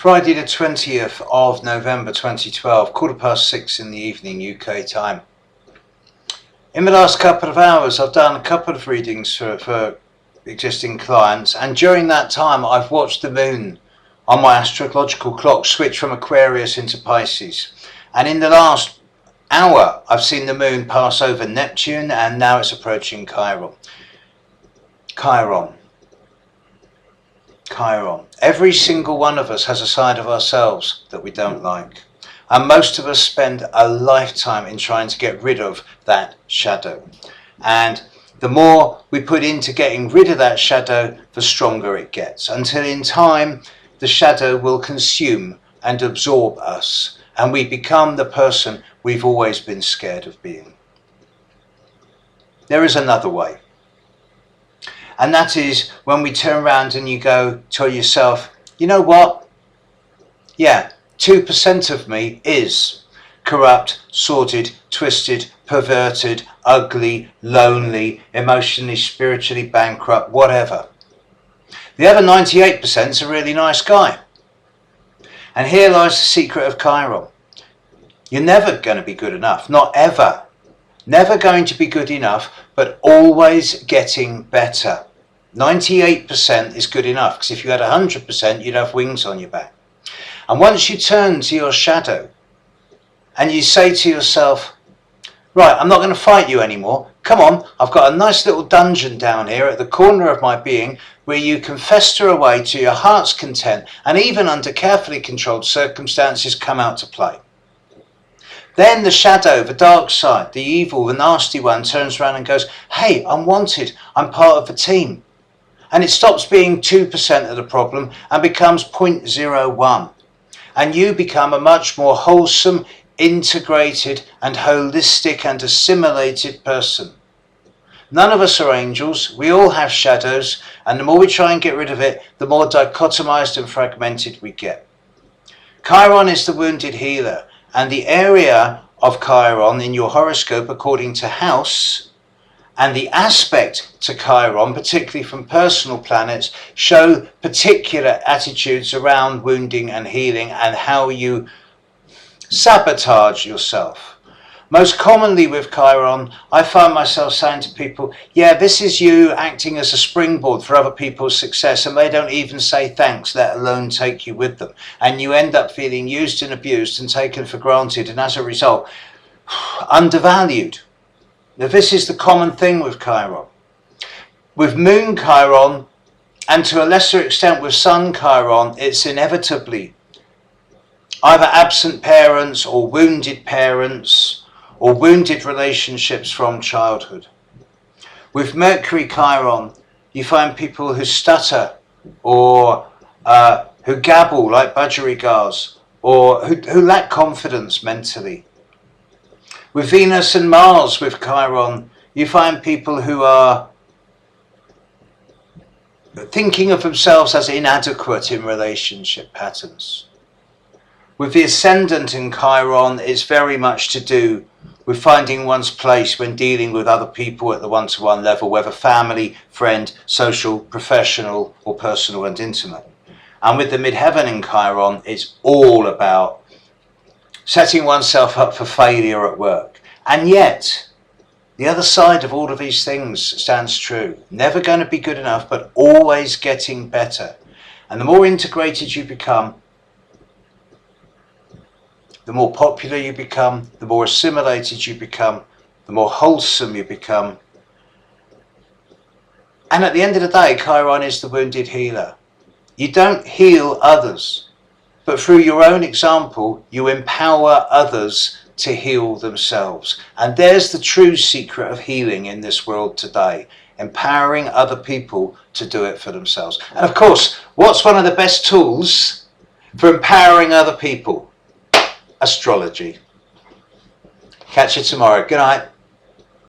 Friday the 20th of November 2012, 6:15 in the evening UK time. In the last couple of hours I've done a couple of readings for existing clients, and during that time I've watched the moon on my astrological clock switch from Aquarius into Pisces, and in the last hour I've seen the moon pass over Neptune, and now it's approaching Chiron. Chiron. Every single one of us has a side of ourselves that we don't like, and most of us spend a lifetime in trying to get rid of that shadow, and the more we put into getting rid of that shadow, the stronger it gets, until in time the shadow will consume and absorb us, and we become the person we've always been scared of being. There is another way. And that is when we turn around and you go, tell yourself, you know what? Yeah, 2% of me is corrupt, sordid, twisted, perverted, ugly, lonely, emotionally, spiritually bankrupt, whatever. The other 98% is a really nice guy. And here lies the secret of Chiron. You're never going to be good enough, not ever. Never going to be good enough, but always getting better. 98% is good enough, because if you had 100%, you'd have wings on your back. And once you turn to your shadow and you say to yourself, right, I'm not going to fight you anymore. Come on, I've got a nice little dungeon down here at the corner of my being where you can fester away to your heart's content, and even under carefully controlled circumstances come out to play. Then the shadow, the dark side, the evil, the nasty one turns around and goes, hey, I'm wanted, I'm part of the team. And it stops being 2% of the problem and becomes 0.01. And you become a much more wholesome, integrated and holistic and assimilated person. None of us are angels, we all have shadows, and the more we try and get rid of it, the more dichotomized and fragmented we get. Chiron is the wounded healer. And the area of Chiron in your horoscope, according to house, and the aspect to Chiron, particularly from personal planets, show particular attitudes around wounding and healing and how you sabotage yourself. Most commonly with Chiron, I find myself saying to people, yeah, this is you acting as a springboard for other people's success, and they don't even say thanks, let alone take you with them. And you end up feeling used and abused and taken for granted, and as a result, undervalued. Now, this is the common thing with Chiron. With Moon Chiron, and to a lesser extent with Sun Chiron, it's inevitably either absent parents or wounded parents, or wounded relationships from childhood. With Mercury Chiron, you find people who stutter, or who gabble like budgerigars, or who lack confidence mentally. With Venus and Mars with Chiron, you find people who are thinking of themselves as inadequate in relationship patterns. With the Ascendant in Chiron, it's very much to do with finding one's place when dealing with other people at the one-to-one level, whether family, friend, social, professional, or personal and intimate. And with the midheaven in Chiron, it's all about setting oneself up for failure at work. And yet, the other side of all of these things stands true. Never going to be good enough, but always getting better. And the more integrated you become, the more popular you become, the more assimilated you become, the more wholesome you become. And at the end of the day, Chiron is the wounded healer. You don't heal others, but through your own example, you empower others to heal themselves. And there's the true secret of healing in this world today, empowering other people to do it for themselves. And of course, what's one of the best tools for empowering other people? Astrology. Catch you tomorrow. Good night.